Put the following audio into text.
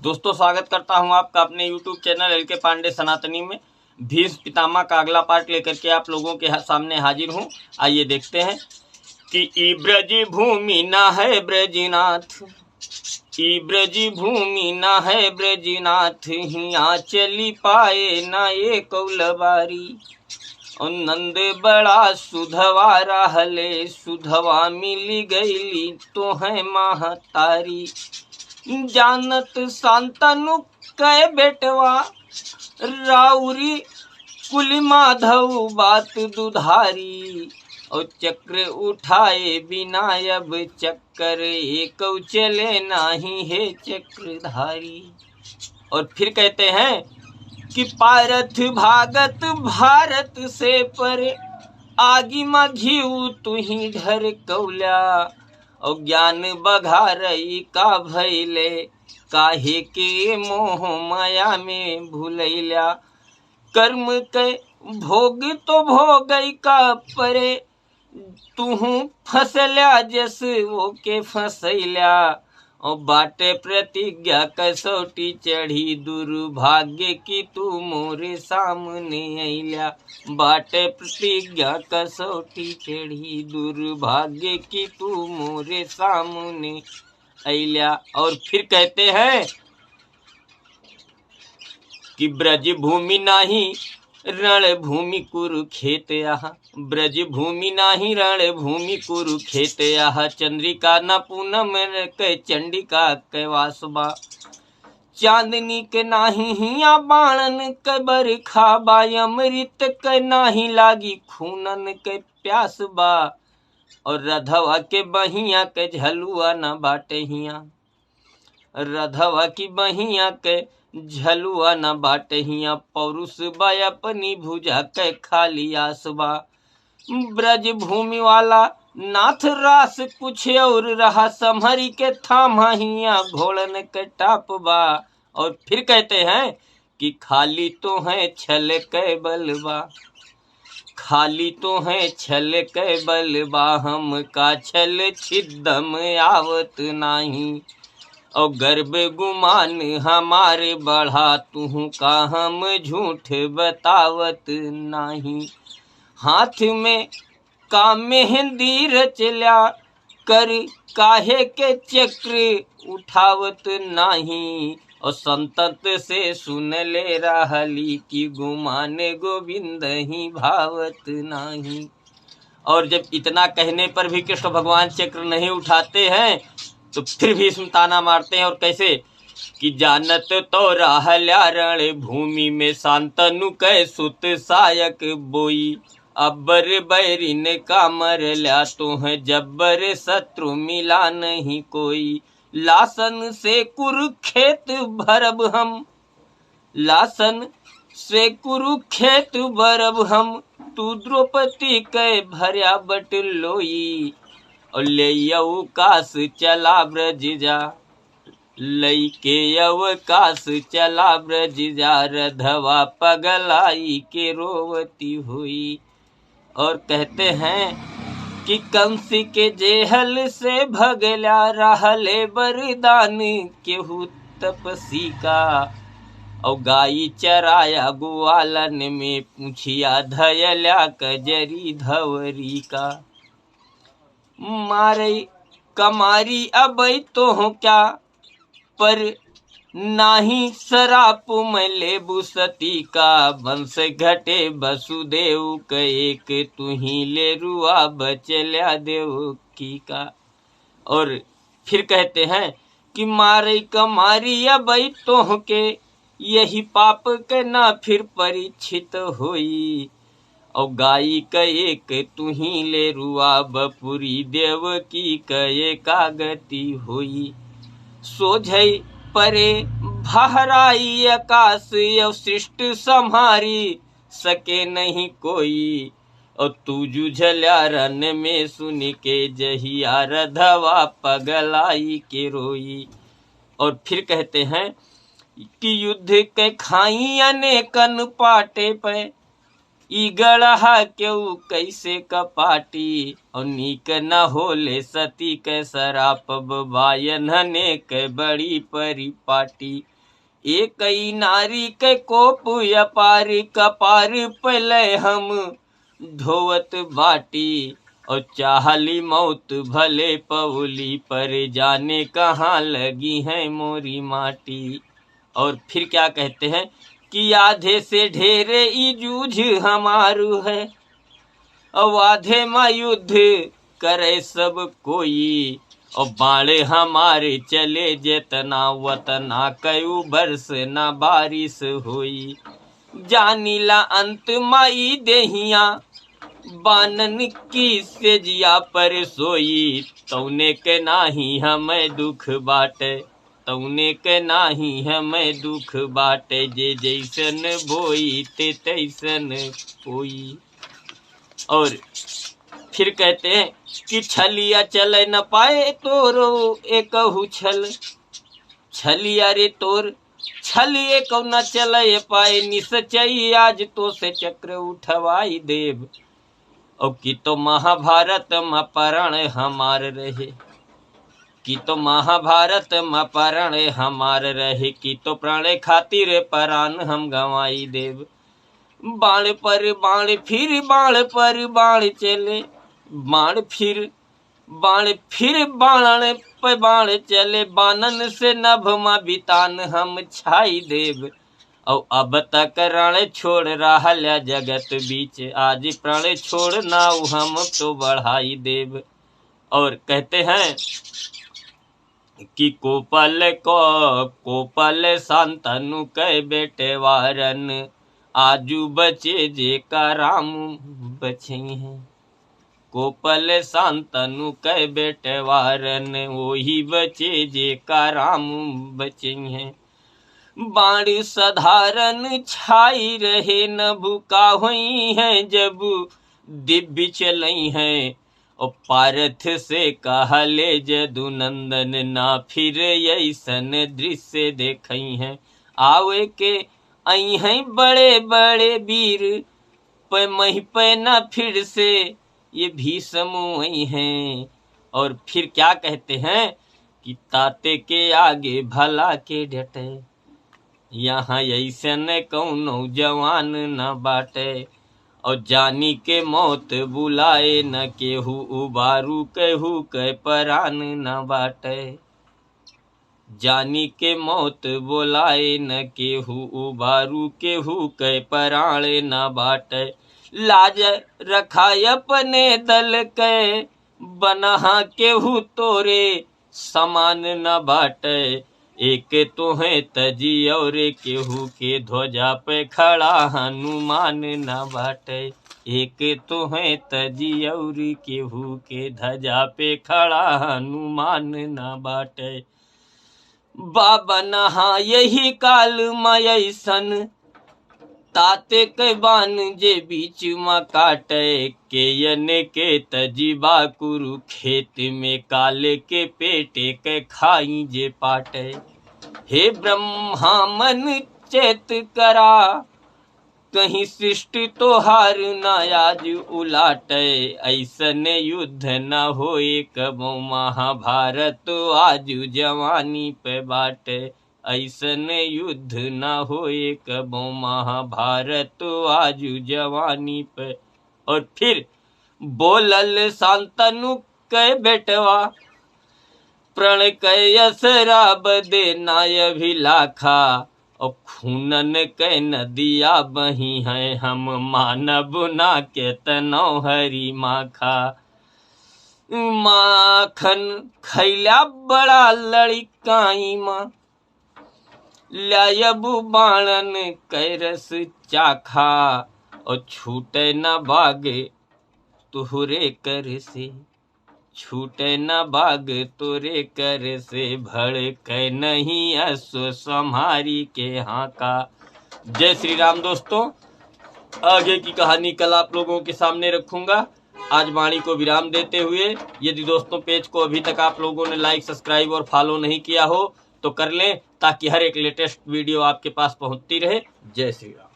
दोस्तों स्वागत करता हूं आपका अपने YouTube चैनल एल के पांडे सनातनी में। भीष्म पितामह का अगला पार्ट लेकर के आप लोगों के सामने हाजिर हूं। आइए देखते हैं कि ई ब्रज भूमि ना है ब्रजनाथ, ई ब्रज भूमि ना है ब्रजनाथ, हिया चली पाए ना ये कौलबारी। और नंद बड़ा सुधवा रहले, सुधवा मिली गईली तो है महतारी। जानत शांतनु कै बेटवा, राउरी कुल माधव बात दुधारी। और चक्र उठाए बिना अब चक्कर, एक चले नाही है चक्रधारी। और फिर कहते हैं कि पारथ भागत भारत से पर, आगी में घीऊ तुही ढर कौला। और ज्ञान बघारई का भैले, काहे के मोह माया में भूलैला। कर्म के भोग तो भोगई का परे, तुहू फसल्या जस वो के फसैला। और बाटे प्रतिज्ञा कसौटी चढ़ी, दुर्भाग्य की तू मोरे सामने अइला। बाटे प्रतिज्ञा कसौटी चढ़ी, दुर्भाग्य की तू मोरे सामने अइला। और फिर कहते हैं कि ब्रज भूमि नाही रणभूमि कुरुखेत आहा, ब्रज भूमि नाही रणभूमि कुरुखेत आहा। चंद्रिका न पूनम के चंडिका के वासबा, चांदनी के नाही हिया बाणन के बरखा बा। अमृत के नाही लागी खूनन के प्यास बा। और रधवा के बहिया के झलुआ न बाटे हिया, रधवा की बहिया के झलुआ न बाटे हिया। पौरुष बा अपनी भुजा के खाली आसबा। ब्रज भूमि वाला नाथ रास कुछ और रहा, समहरी के थामा हिया घोड़न के टाप बा। और फिर कहते हैं कि खाली तो है छल के बलबा, खाली तो है छल के बलबा। हम का छल छिदम आवत नाही। और गर्भ गुमान हमारे बढ़ा, तू का हम झूठ बतावत नाही। हाथ में का मेहंदी रचल्या, कर काहे के चक्र उठावत नाही। और संतत से सुन ले रहली कि गुमान गोविंद ही भावत नाही। और जब इतना कहने पर भी कृष्ण भगवान चक्र नहीं उठाते हैं तो फिर भी इसमें ताना मारते हैं। और कैसे कि जानत तो रहल्या रण भूमि में, शांतनु कै सुत सायक बोई। अब्बर बैरिन का मरल्या तो है, जब्बर शत्रु मिला नहीं कोई। लासन से कुरुखेत भरब हम, लासन से कुरुखेत भरब हम। तू द्रौपदी कै भर्या बट लोई। और ले अवकाश चला ब्रज जा, लई के अवकाश चला ब्रज जा। रधवा पगलाई के रोवती हुई। और कहते हैं कि कंस के जेहल से भगल्या, रहले बरदान केहू तपसी का। और गाई चराया ग्वालन में, पूछिया धयल्या कजरी धवरी का। मारे कमारी अबई तो हो क्या, पर नाही सराप में लेबू सती का। वंश घटे वसुदेव के एक, तुही ले रुआ बचल्या देव की का। और फिर कहते हैं कि मारे कमारी अबई तो के, यही पाप के ना फिर परीक्षित होई। और गाई का एक तुही ले रुआ बपुरी, देव की कये का गति हुई। सोझई परे भहराई आकाश, और सृष्ट संहारी सके नहीं कोई। और तू जुझल्या रन में सुन के, जहिया रधवा पगलाई के रोई। और फिर कहते हैं कि युद्ध के खाई अनेकन पाटे पे, ई गढ़ा केहू कैसे कपाटी और नीक न होले सती के सराप बायन के बड़ी परिपाटी। एक ही नारी के कोप अपार कपार पहले हम धोवत बाटी और चाहली मौत भले पवली पर जाने कहाँ लगी है मोरी माटी। और फिर क्या कहते हैं कि आधे से ढेरे ई जूझ हमारू है और आधे में युद्ध करे सब कोई और बाणे हमारे चले जेतना वतना कयू बरस ना बारिश होई। जानीला अंत माई देहिया बानन की सेजिया पर सोई तौने के नाही हमें दुख बाटे तौने के नाही हमें दुख बाटे जे जैसन बोई ते तैसन होई। और फिर कहते हैं कि छलिया चल न पाए तोरो एकहु छल छलिया रे तोर छलिए को न चल पाए निश्चय आज तो से चक्र उठवाई देव। और कि तो महाभारत में परण हमार रहे कि तो महाभारत में परण हमार रहे कि तो प्राण खातिर परान हम गंवाई देव। बाण पर बाण फिर बाण पर बाण चले बाण फिर बाणन पे बाण चले बानन से नभ मा बितान हम छाई देव। और अब तक रण छोड़ रहा जगत बीच आज प्राण छोड़ नाउ हम तो बढ़ाई देव। और कहते हैं कि कोपल शांतनु कह बेटे वारन आजू बचे जे का राम बचे हैं। कोपल शांतनु कह बेटे वारन वही बचे जे का राम बचे हैं। बाण साधारण छाई रहे न भूका हुई है जब दिव्य चलई है। और पारथ से कहले जदु नंदन ना फिर ऐसन दृश्य देखई है। आवे के आई हैं बड़े बड़े वीर पे मही पे न फिर से ये भीष्म आई हैं। और फिर क्या कहते हैं कि ताते के आगे भला के डटे यहाँ ऐसन कौनो जवान न बाटे। और जानी के मौत बुलाए न केहू उबारू केहू के परान न बाटे। जानी के मौत बुलाए न केहू उबारू केहू के पराण न बाटे। लाज रखा अपने दल के बनहा केहू तोरे समान न बाटे। एक तो है तजी और केहू के ध्वजा पे खड़ा हनुमान न बाटे। एक तो है तजी और केहू के ध्वजा पे खड़ा हनुमान न बाटे। बाबा नहा यही काल मय सन ताते के बान जे बीच में काटे। के यने के तजीबा कुरु खेत में काले के पेटे के खाई जे पाटे। हे ब्रह्मा मन चेत करा कहीं सृष्टि तो हार न आज उलाटे। ऐसन युद्ध न होए कबो महाभारत आज जवानी पे बाटे। ऐसन युद्ध न होए कबो महाभारत आज जवानी पे। और फिर बोलल शांतनु के बेटवा प्रण कयस राब दे नाय अभिलाखा। और खूनन के नदिया बही है हम मानव ना के तनो हरी माखा। माखन खैला बड़ा लड़िकाई माँ लायबू बाणन कैरस चाखा। और छूटे न बागे तुहरे कर से छूटे न बाग तोरे कर से भड़क नहीं असो संहारी के हाँ का। जय श्री राम दोस्तों। आगे की कहानी कल आप लोगों के सामने रखूंगा। आज वाणी को विराम देते हुए यदि दोस्तों पेज को अभी तक आप लोगों ने लाइक सब्सक्राइब और फॉलो नहीं किया हो तो कर लें ताकि हर एक लेटेस्ट वीडियो आपके पास पहुंचती रहे। जय श्री राम।